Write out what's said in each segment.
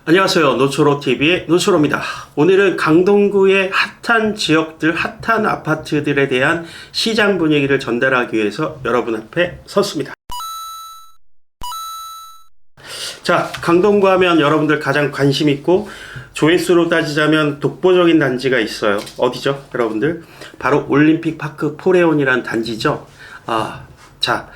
안녕하세요. 노초로TV의 노초로입니다. 오늘은 강동구의 핫한 지역들, 핫한 아파트들에 대한 시장 분위기를 전달하기 위해서 여러분 앞에 섰습니다. 자, 강동구 하면 여러분들 가장 관심 있고 조회수로 따지자면 독보적인 단지가 있어요. 어디죠, 여러분들? 바로 올림픽파크 포레온이라는 단지죠. 자,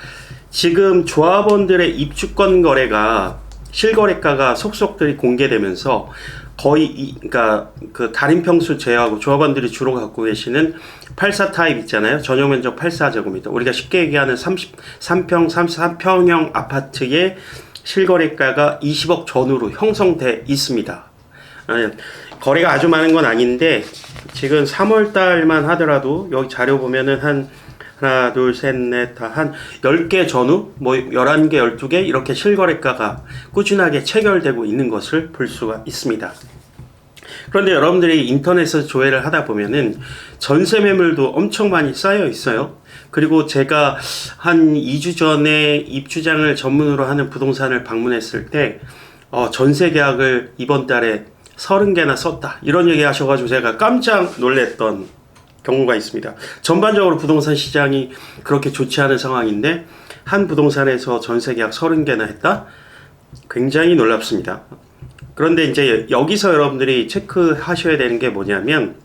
지금 조합원들의 입주권 거래가 실거래가가 속속들이 공개되면서 거의 그러니까 그 달인 평수 제외하고 조합원들이 주로 갖고 계시는 84 타입 있잖아요. 전용 면적 84제곱미터. 우리가 쉽게 얘기하는 33평, 34평형 아파트의 실거래가가 20억 전후로 형성돼 있습니다. 거래가 아주 많은 건 아닌데 지금 3월 달만 하더라도 여기 자료 보면은 하나, 둘, 셋, 넷, 다 한 10개 전후, 11개, 12개 이렇게 실거래가가 꾸준하게 체결되고 있는 것을 볼 수가 있습니다. 그런데 여러분들이 인터넷에서 조회를 하다 보면은 전세 매물도 엄청 많이 쌓여 있어요. 그리고 제가 한 2주 전에 입주장을 전문으로 하는 부동산을 방문했을 때 전세 계약을 이번 달에 30개나 썼다 이런 얘기 하셔가지고 제가 깜짝 놀랐던 경우가 있습니다. 전반적으로 부동산 시장이 그렇게 좋지 않은 상황인데 한 부동산에서 전세 계약 30개나 했다? 굉장히 놀랍습니다. 그런데 이제 여기서 여러분들이 체크하셔야 되는 게 뭐냐면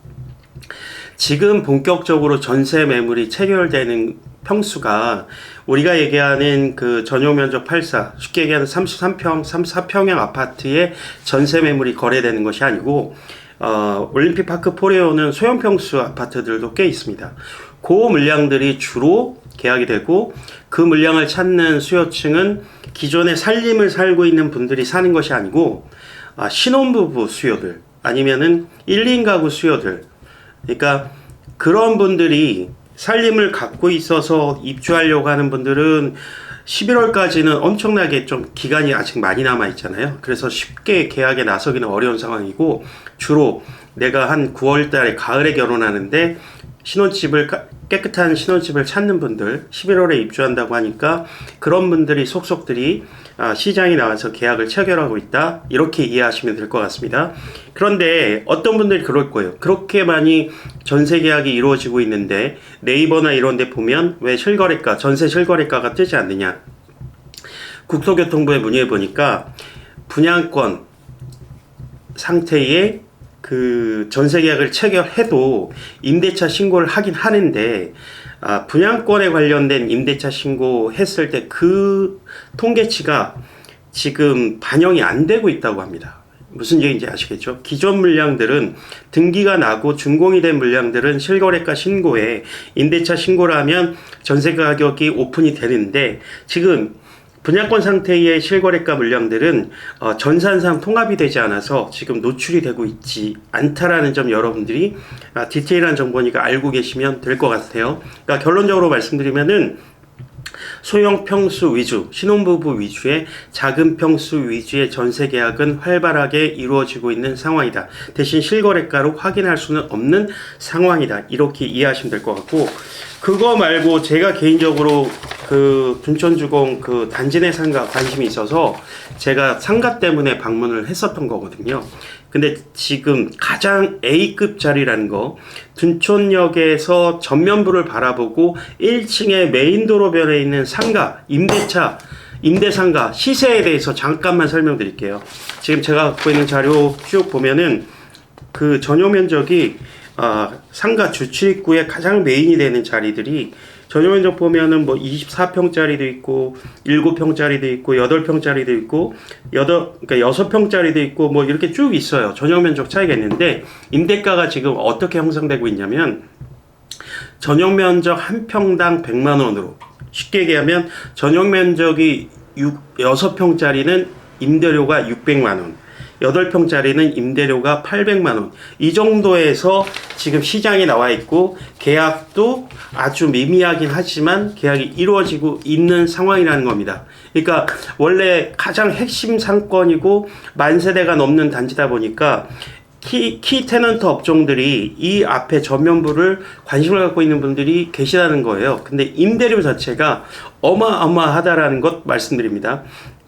지금 본격적으로 전세 매물이 체결되는 평수가 우리가 얘기하는 그 전용 면적 84, 쉽게 얘기하는 33평, 34평형 아파트의 전세 매물이 거래되는 것이 아니고 올림픽파크 포레온은 소형평수 아파트들도 꽤 있습니다. 그 물량들이 주로 계약이 되고 그 물량을 찾는 수요층은 기존에 살림을 살고 있는 분들이 사는 것이 아니고 신혼부부 수요들 아니면은 1인 가구 수요들, 그러니까 그런 분들이 살림을 갖고 있어서 입주하려고 하는 분들은 11월까지는 엄청나게 좀 기간이 아직 많이 남아 있잖아요. 그래서 쉽게 계약에 나서기는 어려운 상황이고 주로 내가 한 9월 달에 가을에 결혼하는데 깨끗한 신혼집을 찾는 분들 11월에 입주한다고 하니까 그런 분들이 속속들이 시장에 나와서 계약을 체결하고 있다 이렇게 이해하시면 될 것 같습니다. 그런데 어떤 분들이 그럴 거예요. 그렇게 많이 전세 계약이 이루어지고 있는데 네이버나 이런 데 보면 왜 실거래가 전세 실거래가가 뜨지 않느냐. 국토교통부에 문의해 보니까 분양권 상태의 그 전세 계약을 체결해도 임대차 신고를 하긴 하는데 분양권에 관련된 임대차 신고했을 때 그 통계치가 지금 반영이 안 되고 있다고 합니다. 무슨 얘기인지 아시겠죠? 기존 물량들은 등기가 나고 준공이 된 물량들은 실거래가 신고에 임대차 신고를 하면 전세 가격이 오픈이 되는데 지금 분양권 상태의 실거래가 물량들은 전산상 통합이 되지 않아서 지금 노출이 되고 있지 않다라는 점 여러분들이 디테일한 정보니까 알고 계시면 될 것 같아요. 그러니까 결론적으로 말씀드리면은 소형 평수 위주, 신혼부부 위주의 작은 평수 위주의 전세 계약은 활발하게 이루어지고 있는 상황이다. 대신 실거래가로 확인할 수는 없는 상황이다. 이렇게 이해하시면 될 것 같고, 그거 말고 제가 개인적으로 그 둔촌주공 그 단지 내 상가 관심이 있어서 제가 상가 때문에 방문을 했었던 거거든요. 근데 지금 가장 A급 자리라는 거, 둔촌역에서 전면부를 바라보고 1층에 메인 도로변에 있는 상가, 임대상가 시세에 대해서 잠깐만 설명드릴게요. 지금 제가 갖고 있는 자료 쭉 보면은 그 전용 면적이 상가 주출입구에 가장 메인이 되는 자리들이 전용 면적 보면은 뭐 24평짜리도 있고 7평짜리도 있고 8평짜리도 있고 그러니까 6평짜리도 있고 뭐 이렇게 쭉 있어요. 전용 면적 차이가 있는데 임대가가 지금 어떻게 형성되고 있냐면 전용 면적 한 평당 100만 원으로 쉽게 얘기하면 전용 면적이 6평짜리는 임대료가 600만 원 8평짜리는 임대료가 800만원 이 정도에서 지금 시장에 나와 있고 계약도 아주 미미하긴 하지만 계약이 이루어지고 있는 상황이라는 겁니다. 그러니까 원래 가장 핵심 상권이고 만세대가 넘는 단지다 보니까 키 테넌트 업종들이 이 앞에 전면부를 관심을 갖고 있는 분들이 계시다는 거예요. 근데 임대료 자체가 어마어마하다라는 것 말씀드립니다.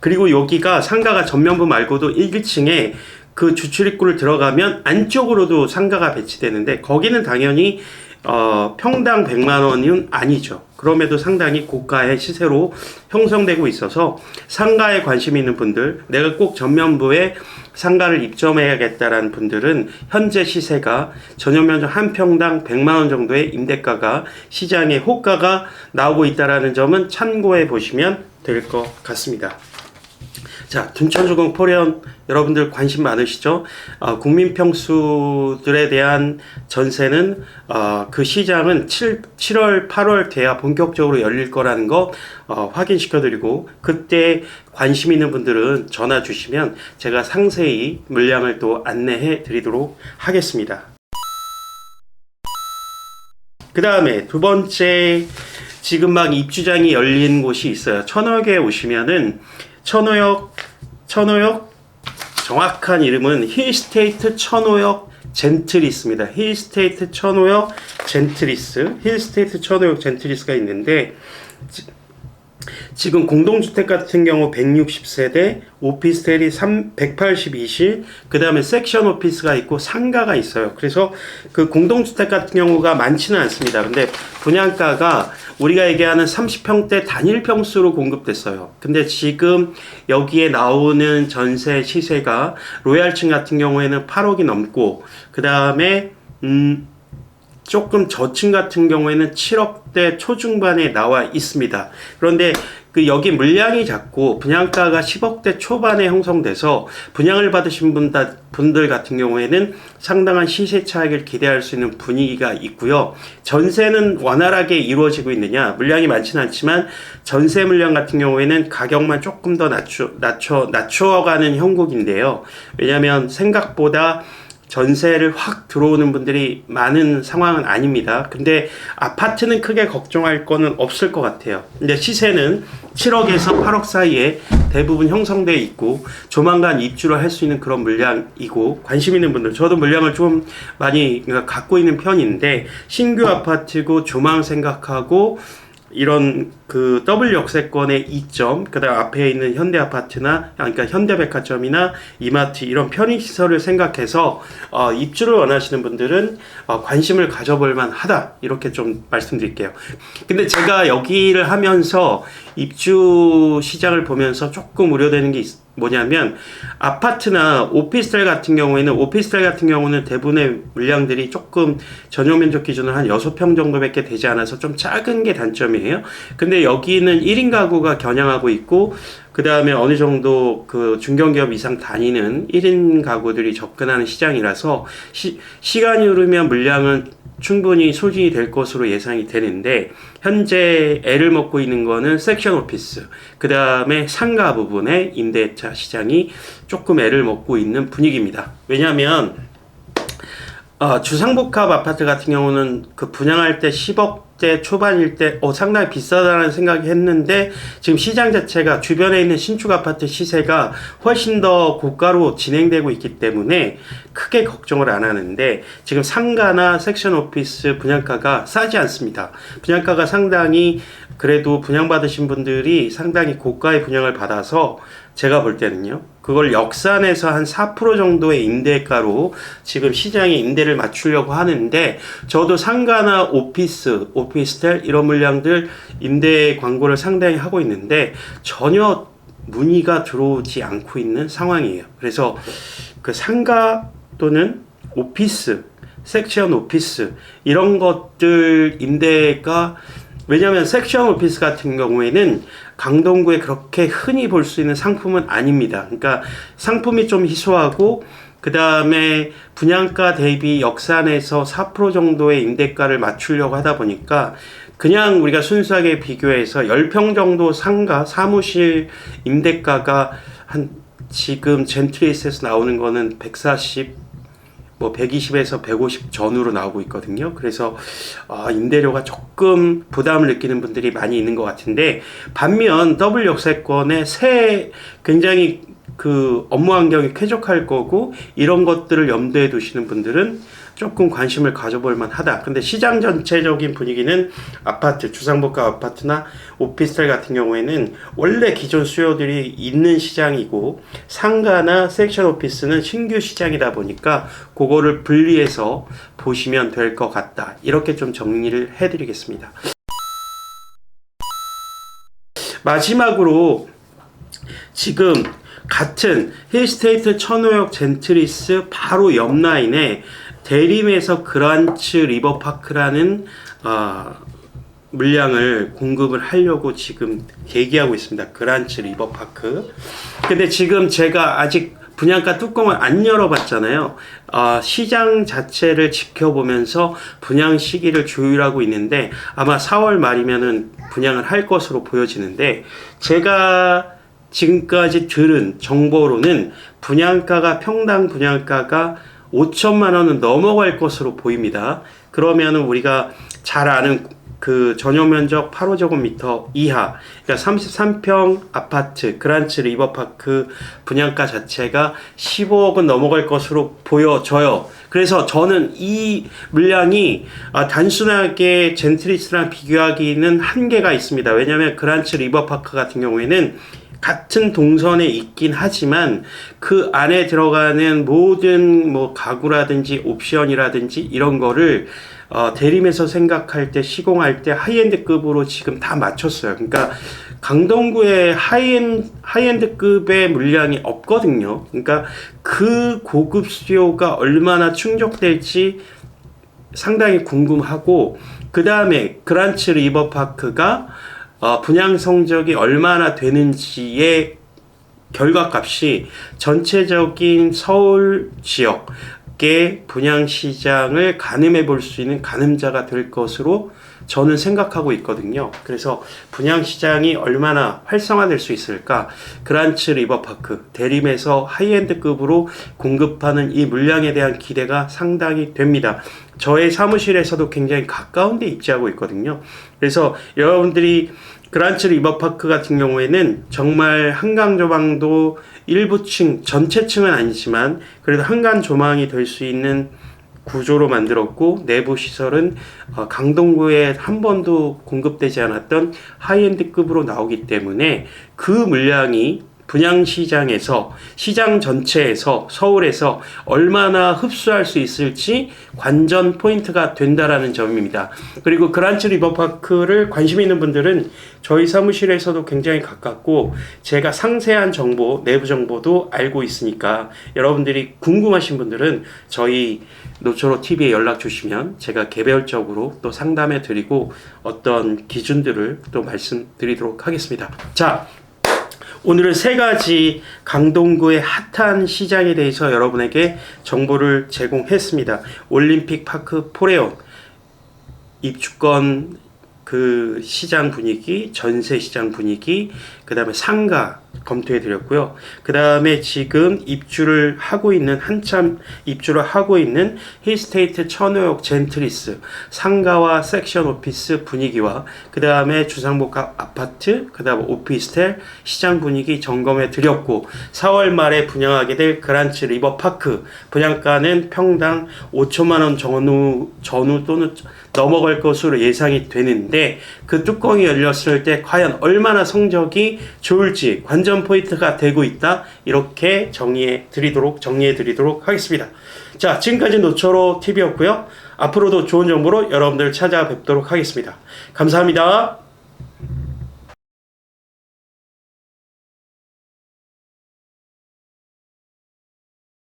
그리고 여기가 상가가 전면부 말고도 1층에 그 주출입구를 들어가면 안쪽으로도 상가가 배치되는데 거기는 당연히 평당 100만 원은 아니죠. 그럼에도 상당히 고가의 시세로 형성되고 있어서 상가에 관심 있는 분들, 내가 꼭 전면부에 상가를 입점해야겠다라는 분들은 현재 시세가 전용면적 한 평당 100만 원 정도의 임대가가 시장에 호가가 나오고 있다는 점은 참고해 보시면 될 것 같습니다. 자, 둔천주공 포레온 여러분들 관심 많으시죠? 국민 평수들에 대한 전세는 그 시장은 7월, 8월 돼야 본격적으로 열릴 거라는 거 확인시켜 드리고, 그때 관심 있는 분들은 전화 주시면 제가 상세히 물량을 또 안내해 드리도록 하겠습니다. 그 다음에 두 번째, 지금 막 입주장이 열린 곳이 있어요. 천호역에 오시면은 천호역 정확한 이름은 힐스테이트 천호역 젠트리스입니다. 힐스테이트 천호역 젠트리스가 있는데, 지금 공동주택 같은 경우 160세대, 오피스텔이 182실, 그 다음에 섹션 오피스가 있고 상가가 있어요. 그래서 그 공동주택 같은 경우가 많지는 않습니다. 근데 분양가가 우리가 얘기하는 30평대 단일 평수로 공급됐어요. 근데 지금 여기에 나오는 전세 시세가 로얄층 같은 경우에는 8억이 넘고, 그 다음에 조금 저층 같은 경우에는 7억대 초중반에 나와 있습니다. 그런데 그 여기 물량이 작고 분양가가 10억대 초반에 형성돼서 분양을 받으신 분들 같은 경우에는 상당한 시세 차익을 기대할 수 있는 분위기가 있고요. 전세는 원활하게 이루어지고 있느냐? 물량이 많지는 않지만 전세 물량 같은 경우에는 가격만 조금 더 낮춰가는 형국인데요. 왜냐하면 생각보다 전세를 확 들어오는 분들이 많은 상황은 아닙니다. 근데 아파트는 크게 걱정할 거는 없을 것 같아요. 근데 시세는 7억에서 8억 사이에 대부분 형성되어 있고 조만간 입주를 할 수 있는 그런 물량이고, 관심 있는 분들, 저도 물량을 좀 많이 갖고 있는 편인데, 신규 아파트고 조망 생각하고 이런 그 더블 역세권의 이점, 그다음 앞에 있는 현대 아파트나, 그러니까 현대백화점이나 이마트 이런 편의시설을 생각해서 입주를 원하시는 분들은 관심을 가져볼 만하다, 이렇게 좀 말씀드릴게요. 근데 제가 여기를 하면서 입주 시장을 보면서 조금 우려되는 게 뭐냐면, 아파트나 오피스텔 같은 경우는 대부분의 물량들이 조금 전용 면적 기준으로 한 6평 정도밖에 되지 않아서 좀 작은 게 단점이에요. 근데 여기는 1인 가구가 겨냥하고 있고, 그 다음에 어느 정도 그 중견기업 이상 다니는 1인 가구들이 접근하는 시장이라서 시간이 흐르면 물량은 충분히 소진이 될 것으로 예상이 되는데, 현재 애를 먹고 있는 거는 섹션 오피스, 그 다음에 상가 부분의 임대차 시장이 조금 애를 먹고 있는 분위기입니다. 왜냐하면 주상복합 아파트 같은 경우는 그 분양할 때 10억대 초반일 때 상당히 비싸다는 생각이 했는데, 지금 시장 자체가 주변에 있는 신축 아파트 시세가 훨씬 더 고가로 진행되고 있기 때문에 크게 걱정을 안 하는데, 지금 상가나 섹션 오피스 분양가가 싸지 않습니다. 분양가가 상당히, 그래도 분양받으신 분들이 상당히 고가의 분양을 받아서 제가 볼 때는요, 그걸 역산해서 한 4% 정도의 임대가로 지금 시장에 임대를 맞추려고 하는데, 저도 상가나 오피스텔 이런 물량들 임대 광고를 상당히 하고 있는데 전혀 문의가 들어오지 않고 있는 상황이에요. 그래서 그 상가 또는 오피스, 섹션 오피스 이런 것들 임대가, 왜냐하면 섹션 오피스 같은 경우에는 강동구에 그렇게 흔히 볼 수 있는 상품은 아닙니다. 그러니까 상품이 좀 희소하고, 그 다음에 분양가 대비 역산해서 4% 정도의 임대가를 맞추려고 하다 보니까, 그냥 우리가 순수하게 비교해서 10평 정도 상가, 사무실 임대가가 지금 젠트리스에서 나오는 거는 140, 120에서 150 전후로 나오고 있거든요. 그래서 임대료가 조금 부담을 느끼는 분들이 많이 있는 것 같은데, 반면 더블 역세권의 굉장히 그 업무 환경이 쾌적할 거고, 이런 것들을 염두에 두시는 분들은 조금 관심을 가져볼 만하다. 근데 시장 전체적인 분위기는 아파트, 주상복합 아파트나 오피스텔 같은 경우에는 원래 기존 수요들이 있는 시장이고 상가나 섹션 오피스는 신규 시장이다 보니까 그거를 분리해서 보시면 될 것 같다. 이렇게 좀 정리를 해드리겠습니다. 마지막으로 지금 같은 힐스테이트 천호역 젠트리스 바로 옆 라인에 대림에서 그란츠 리버파크라는 물량을 공급을 하려고 지금 대기하고 있습니다. 그란츠 리버파크. 근데 지금 제가 아직 분양가 뚜껑을 안 열어봤잖아요. 시장 자체를 지켜보면서 분양 시기를 조율하고 있는데 아마 4월 말이면은 분양을 할 것으로 보여지는데, 제가 지금까지 들은 정보로는 평당 분양가가 5천만 원은 넘어갈 것으로 보입니다. 그러면은 우리가 잘 아는 그 전용 면적 8호제곱미터 이하, 그러니까 33평 아파트 그란츠 리버파크 분양가 자체가 15억은 넘어갈 것으로 보여져요. 그래서 저는 이 물량이 단순하게 젠트리스랑 비교하기는 한계가 있습니다. 왜냐하면 그란츠 리버파크 같은 경우에는 같은 동선에 있긴 하지만 그 안에 들어가는 모든 뭐 가구라든지 옵션이라든지 이런 거를 대림에서 생각할 때, 시공할 때 하이엔드급으로 지금 다 맞췄어요. 그러니까 강동구에 하이엔드급의 물량이 없거든요. 그러니까 그 고급 수요가 얼마나 충족될지 상당히 궁금하고, 그 다음에 그란츠 리버파크가 분양 성적이 얼마나 되는지의 결과값이 전체적인 서울 지역의 분양 시장을 가늠해 볼 수 있는 가늠자가 될 것으로 저는 생각하고 있거든요. 그래서 분양 시장이 얼마나 활성화될 수 있을까? 그란츠 리버파크, 대림에서 하이엔드급으로 공급하는 이 물량에 대한 기대가 상당히 됩니다. 저의 사무실에서도 굉장히 가까운 데 입지하고 있거든요. 그래서 여러분들이 그란츠 리버파크 같은 경우에는 정말 한강 조망도 일부층, 전체층은 아니지만 그래도 한강 조망이 될 수 있는 구조로 만들었고, 내부 시설은 강동구에 한 번도 공급되지 않았던 하이엔드급으로 나오기 때문에 그 물량이 분양시장에서, 시장 전체에서, 서울에서 얼마나 흡수할 수 있을지 관전 포인트가 된다라는 점입니다. 그리고 그란츠 리버파크를 관심 있는 분들은 저희 사무실에서도 굉장히 가깝고 제가 상세한 정보, 내부 정보도 알고 있으니까 여러분들이 궁금하신 분들은 저희 노초로 TV에 연락 주시면 제가 개별적으로 또 상담해 드리고 어떤 기준들을 또 말씀드리도록 하겠습니다. 자, 오늘은 세 가지 강동구의 핫한 시장에 대해서 여러분에게 정보를 제공했습니다. 올림픽 파크 포레온 입주권 그 시장 분위기, 전세 시장 분위기, 그 다음에 상가 검토해 드렸고요. 그 다음에 지금 한참 입주를 하고 있는 힐스테이트 천호역 젠트리스 상가와 섹션 오피스 분위기와 그 다음에 주상복합 아파트, 그 다음 오피스텔 시장 분위기 점검해 드렸고, 4월 말에 분양하게 될 그란츠 리버파크 분양가는 평당 5천만 원 전후 또는 넘어갈 것으로 예상이 되는데, 그 뚜껑이 열렸을 때 과연 얼마나 성적이 좋을지 관전 포인트가 되고 있다. 이렇게 정리해 드리도록 하겠습니다. 자, 지금까지 노초로 TV였고요. 앞으로도 좋은 정보로 여러분들 찾아뵙도록 하겠습니다. 감사합니다.